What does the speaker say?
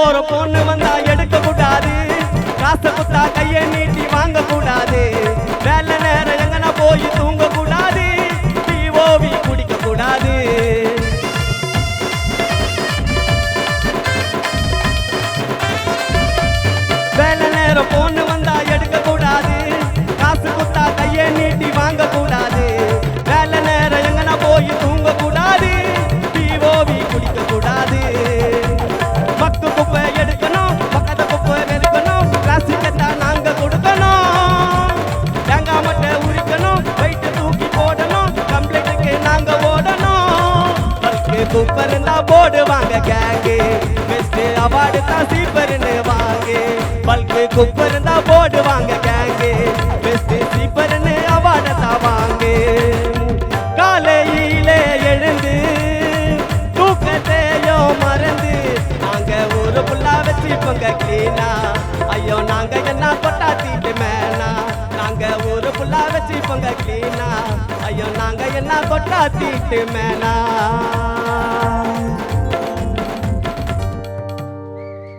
ஒரு பொண்ணு வந்தா எடுக்க கூடாது, காசை குத்தா கையை நீட்டி வாங்க கூடாது, வேலை நேரம் எங்கனா போய் தூங்க கூடாது, டிஓவி குடிக்க கூடாது. வேலை நேரம் பொண்ணு வந்தா எடுக்க கூடாது, காசு குத்தா கையை நீட்டி வாங்க கூடாது, வேலை நேரம் எங்கனா போய் தூங்க கூடாது, டிஓவி குடிக்க கூடாது. மக்கு குப்பை எடுக்கணும், பக்கத்து குப்பை வெறுக்கணும், பிளாஸ்டிக்கை தான் நாங்க கொடுக்கணும், தேங்காய் மட்டை உரிக்கணும், வெயிட்டு தூக்கி போடணும், கம்ப்ளைண்ட்டுக்கு நாங்க ஓடணும். பல்கு குப்பை இருந்தா போடுவாங்க கேங்கு, பெஸ்ட் அவார்டு தான் சீப்பர்னு வாங்கு. பல்கு குப்பை இருந்தா போடுவாங்க கேங்கு, பெஸ்ட் சீப்பர்னு அவார்டு தான் வாங்கு. காலையிலே எழுந்து தூக்கத்தையோ மறந்து நாங்க ஒரு புல்லா வச்சுப்போங்க கிளீனா. ஐயோ நாங்க என்ன கொட்டா தீட்டு மேனா, நாங்க ஒரு புல்லா வச்சுப்போங்க கிளீனா. ஐயோ நாங்க என்ன கொட்டா தீட்டு மேனா.